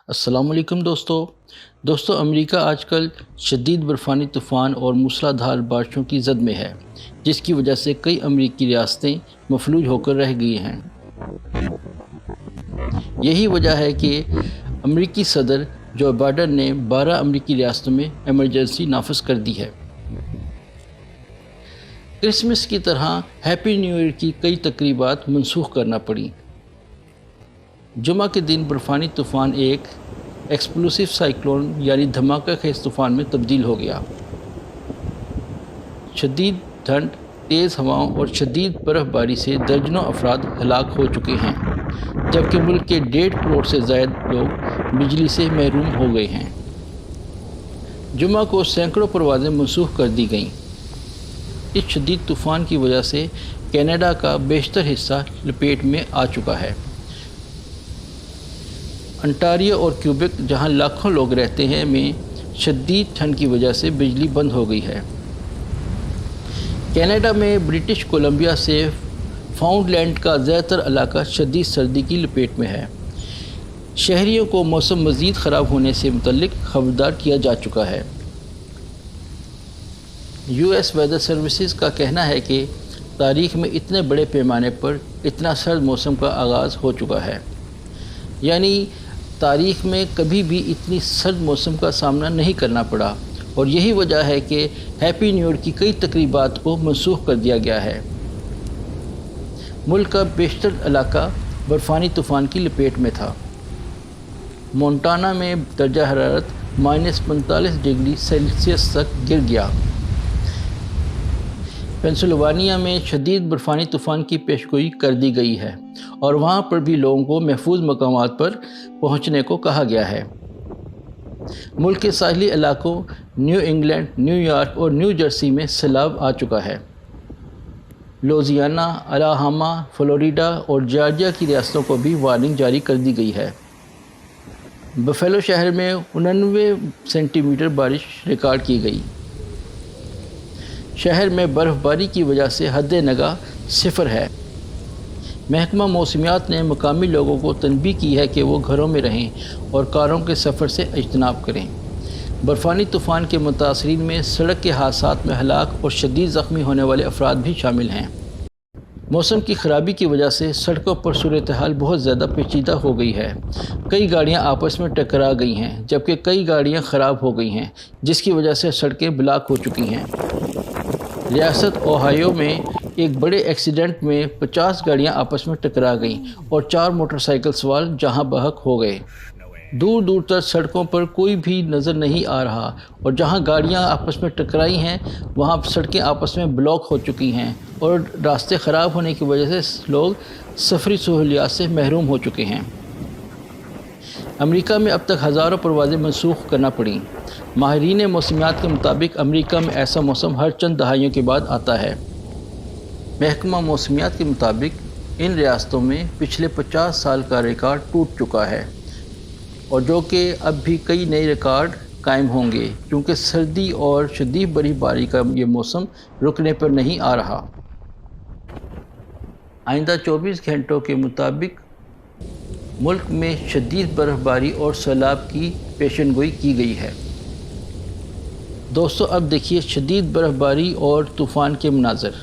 السلام علیکم دوستو امریکہ آج کل شدید برفانی طوفان اور موسلا دھار بارشوں کی زد میں ہے، جس کی وجہ سے کئی امریکی ریاستیں مفلوج ہو کر رہ گئی ہیں۔ یہی وجہ ہے کہ امریکی صدر جو بائیڈن نے 12 امریکی ریاستوں میں ایمرجنسی نافذ کر دی ہے۔ کرسمس کی طرح ہیپی نیو ایئر کی کئی تقریبات منسوخ کرنا پڑیں۔ جمعہ کے دن برفانی طوفان ایک ایکسپلوسیو سائیکلون یعنی دھماکہ خیز طوفان میں تبدیل ہو گیا۔ شدید ٹھنڈ، تیز ہواؤں اور شدید برف باری سے درجنوں افراد ہلاک ہو چکے ہیں، جبکہ ملک کے 1.5 کروڑ سے زائد لوگ بجلی سے محروم ہو گئے ہیں۔ جمعہ کو سینکڑوں پروازیں منسوخ کر دی گئیں۔ اس شدید طوفان کی وجہ سے کینیڈا کا بیشتر حصہ لپیٹ میں آ چکا ہے۔ انٹاریو اور کیوبیک، جہاں لاکھوں لوگ رہتے ہیں، میں شدید ٹھنڈ کی وجہ سے بجلی بند ہو گئی ہے۔ کینیڈا میں برٹش کولمبیا سے فاؤنڈ لینڈ کا زیادہ تر علاقہ شدید سردی کی لپیٹ میں ہے۔ شہریوں کو موسم مزید خراب ہونے سے متعلق خبردار کیا جا چکا ہے۔ US ویدر سروسز کا کہنا ہے کہ تاریخ میں اتنے بڑے پیمانے پر اتنا سرد موسم کا آغاز ہو چکا ہے، یعنی تاریخ میں کبھی بھی اتنی سرد موسم کا سامنا نہیں کرنا پڑا، اور یہی وجہ ہے کہ ہیپی نیو ایئر کی کئی تقریبات کو منسوخ کر دیا گیا ہے۔ ملک کا بیشتر علاقہ برفانی طوفان کی لپیٹ میں تھا۔ مونٹانا میں درجہ حرارت -45 ڈگری سیلسیس تک گر گیا۔ پینسلوانیا میں شدید برفانی طوفان کی پیشگوئی کر دی گئی ہے، اور وہاں پر بھی لوگوں کو محفوظ مقامات پر پہنچنے کو کہا گیا ہے۔ ملک کے ساحلی علاقوں نیو انگلینڈ، نیو یارک اور نیو جرسی میں سیلاب آ چکا ہے۔ لوزیانا، الاباما، فلوریڈا اور جارجیا کی ریاستوں کو بھی وارننگ جاری کر دی گئی ہے۔ بفیلو شہر میں 89 سینٹی میٹر بارش ریکارڈ کی گئی۔ شہر میں برف باری کی وجہ سے حد نگاہ 0 ہے۔ محکمہ موسمیات نے مقامی لوگوں کو تنبیہ کی ہے کہ وہ گھروں میں رہیں اور کاروں کے سفر سے اجتناب کریں۔ برفانی طوفان کے متاثرین میں سڑک کے حادثات میں ہلاک اور شدید زخمی ہونے والے افراد بھی شامل ہیں۔ موسم کی خرابی کی وجہ سے سڑکوں پر صورتحال بہت زیادہ پیچیدہ ہو گئی ہے۔ کئی گاڑیاں آپس میں ٹکرا گئی ہیں، جبکہ کئی گاڑیاں خراب ہو گئی ہیں، جس کی وجہ سے سڑکیں بلاک ہو چکی ہیں۔ ریاست اوہایو میں ایک بڑے ایکسیڈنٹ میں 50 گاڑیاں آپس میں ٹکرا گئیں اور 4 موٹر سائیکل سوار جہاں بحق ہو گئے۔ دور دور تک سڑکوں پر کوئی بھی نظر نہیں آ رہا، اور جہاں گاڑیاں آپس میں ٹکرائی ہیں وہاں سڑکیں آپس میں بلاک ہو چکی ہیں، اور راستے خراب ہونے کی وجہ سے لوگ سفری سہولیات سے محروم ہو چکے ہیں۔ امریکہ میں اب تک ہزاروں پروازیں منسوخ کرنا پڑیں۔ ماہرین موسمیات کے مطابق امریکہ میں ایسا موسم ہر چند دہائیوں کے بعد آتا ہے۔ محکمہ موسمیات کے مطابق ان ریاستوں میں پچھلے 50 سال کا ریکارڈ ٹوٹ چکا ہے، اور جو کہ اب بھی کئی نئے ریکارڈ قائم ہوں گے، کیونکہ سردی اور شدید برف باری کا یہ موسم رکنے پر نہیں آ رہا۔ آئندہ 24 گھنٹوں کے مطابق ملک میں شدید برف باری اور سیلاب کی پیشن گوئی کی گئی ہے۔ دوستو اب دیکھیے شدید برف باری اور طوفان کے مناظر۔